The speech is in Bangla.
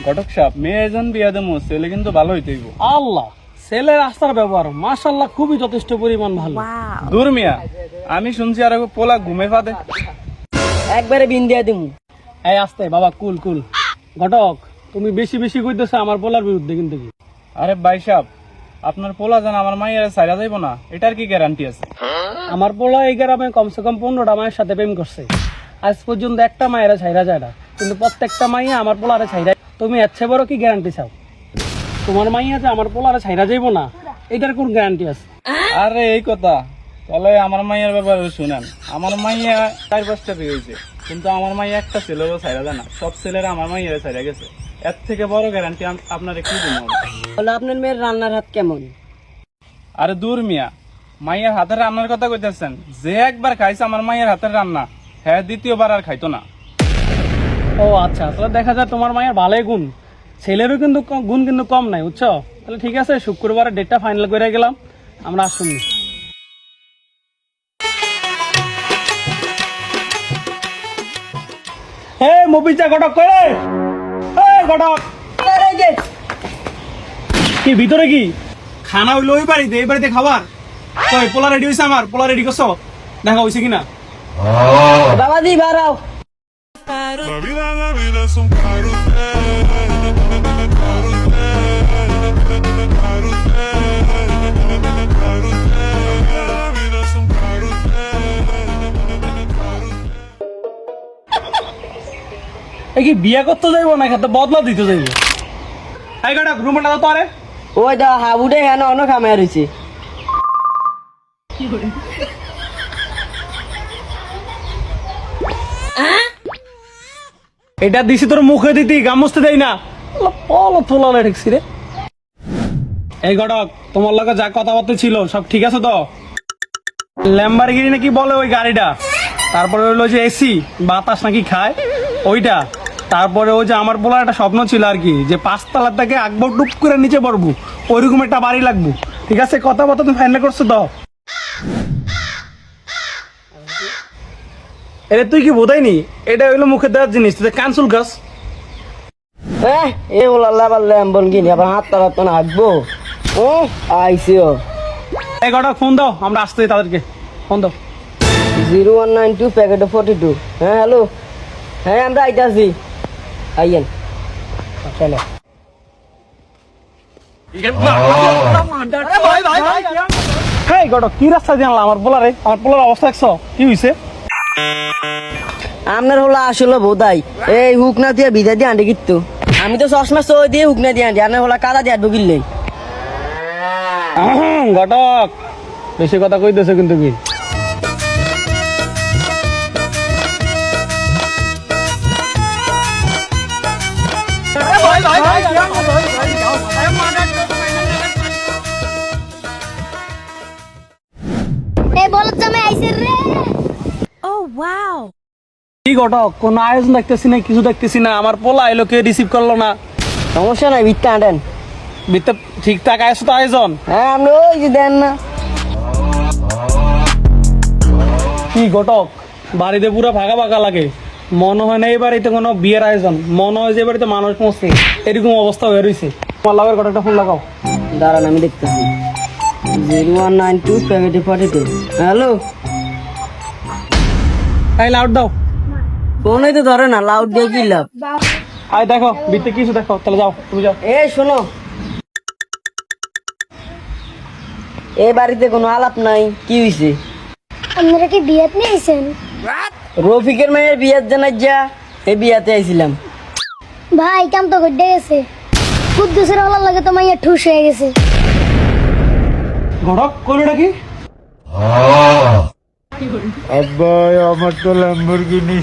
ঘটক সাহেব মেয়ে একজন বিয়া দেবো, ছেলে কিন্তু ভালো হইতে হইব। আল্লাহ, ছেলের রাস্তার ব্যবহার মাশাআল্লাহ খুবই যথেষ্ট পরিমাণ ভালো। দূর মিয়া, আমি শুনছি আর পোলা ঘুমে ফাদে। একবারে বিন দিয়া দিমু। এই আস্তে বাবা, কুল কুল। ঘটক, তুমি বেশি বেশি কইতেছো আমার পোলার বিরুদ্ধে কিন্তু কি? আরে ভাই সাহেব, আপনার পোলা যেন আমার মাইয়ারে ছাইরা যাইব না, এটার কি গ্যারান্টি আছে? আমার পোলা এই গ্রামে কমসে কম 15টা মায়ের সাথে প্রেম করছে, আজ পর্যন্ত একটা মায়েরা ছাইরা যায় না, কিন্তু প্রত্যেকটা মাইয়া আমার পোলারে ছাইরা। তুমি এর চেয়ে বড় কি গ্যারান্টি চাও? তোমার মাইয়া যে আমার পোলারে ছাইরা যাইব না, এটার কোন গ্যারান্টি আছে? আরে এই কথা, তাহলে আমার মাইয়ার ব্যাপারে শুনেন। আমার মাইয়া 4-5টা বিয়ে হয়েছে, কিন্তু আমার মাইয়া একটা ছেলেও ছাইরা যায় না। সব ছেলেরা আমার মাইয়ারে ছাইরা গেছে। এর থেকে বড় গ্যারান্টি আপনারে কি দিব? বলে আপনার মেয়ের রান্নার হাত কেমন? আরে দূর মিয়া, মাইয়ার হাতের রান্নার কথা কইতেছেন? যে একবার খাইছে আমার মাইয়ার হাতের রান্না, হ্যাঁ দ্বিতীয়বার আর খাইতো না। ও আচ্ছা, তাহলে দেখা যায় তোমার মায়ের ভালোই গুণ, ছেলেরও কিন্তু গুণ কিন্তু কম নাই, বুঝছো? তাহলে ঠিক আছে, শুক্রবারের ডেটটা ফাইনাল করে গেলাম, আমরা আসুন। হে মবিচা ঘটক করে, ঘটক কি ভিতরে কি খানা হইলো? ওই বাড়িতে, এই বাড়িতে খাবার কই? পোলা রেডি হয়েছে আমার, পোলা রেডি করছো? দেখা হয়েছে কিনা? বাবা দি বাড়াও। La vida es un carrusel, la vida es un এই কি বিয়ে করতে যাইবো না খেতে বদলা দিতে যাইবো? এই ঘটক, রুমটা দাও তো। আরে ওই দা হাবুডে হেন অন্য খামায় রয়েছে। এটা দিছি তোর মুখে দিতি, গামুছতে দেই না। পলো তোলা ঠেকছি রে। এই ঘটক, তোমার লগে যা কথাবার্তা ছিল সব ঠিক আছে তো? ল্যাম্বরগিনি নাকি বলে ওই গাড়িটা, তারপরে হইলো যে এসি বাতাস নাকি খায় ওইটা, তারপরে ওই যে আমার বলার একটা স্বপ্ন ছিল আর কি, যে 5 তলা থেকে আকবর ডুব করে নিচে পড়বো, ওইরকম একটা বাড়ি লাগবো। ঠিক আছে, কথাবার্তা তুমি ফাইনাল করছো তো? এটা তুই কি বোধাইনি? এটা হইলো মুখে দেওয়ার জিনিস, তুই কানসুল গাছ। এ বল আল্লাহ পারলে এমন কিনি আবার হাত তালা তো না হাঁকবো। ও আইসিও এই ঘটক, ফোন দাও, আমরা আসতে তাদেরকে ফোন দাও। 0192 প্যাকেট 42। হ্যাঁ হ্যালো, হ্যাঁ আমরা আইতাছি, আইয়েন চলো। হেই ঘটক, কি রাস্তা জানলা আমার পোলারে? আমার পোলার অবস্থা দেখছো কি হয়েছে? আপনার হলো আসলে বোধাই এই হুক না দিয়ে ভিজা দিয়ে আন্টি কিন্তু আমি তো চশমা সই দিয়ে হুক না দিয়ে আন্টি, আপনার হলো কাদা দিয়ে আটবো কিনলে। ঘটক, বেশি কথা কইতেছে কিন্তু কি? এই বলত জামাই আইছে রে। কি ঘটক, কোন আয়োজন দেখতেছি না, কিছু দেখতেছি না। আমার পোলা এলো, কে রিসিভ করলো না। সমস্যা নাই, ভিত্তা আঁটেন। বিতে ঠিকঠাক আয়োজন তো আয়োজন। হ্যাঁ আপনি ওই যে দেন না। কি ঘটক, বাড়িতে পুরো ফাঁকা ফাঁকা লাগে, মনে হয় না এই বাড়িতে কোনো বিয়ের আয়োজন, মনে হয় যে বাড়িতে মানুষ মরছে, এরকম অবস্থা হয়ে রয়েছে। তোমার লাগের ঘটকটা ফোন লাগাও। দাঁড়ান আমি দেখতেছি। 0192 প্যাকেট 42। হ্যালো, তাই লাউড দাও। ফোনই তো ধরে না, লাউড দিয়ে কি লাভ? আয় দেখো বিতে কিছু দেখো, তাহলে যাও তুমি যাও। এ শোনো, এ বাড়িতে কোনো আলাপ নাই, কি হয়েছে? আপনারা কি বিয়াত নিয়ে আইছেন? রফিকের মেয়ের বিয়ার জানাই যা, এই বিয়াতে আইছিলাম। ভাই কাম তো গড্ডে গেছে, কুদ্দুসের হলার লাগে তো মাইয়া ঠুস হয়ে গেছে। ঘটক কইলোটা কি? আব্বা আমার তো ল্যাম্বরগিনি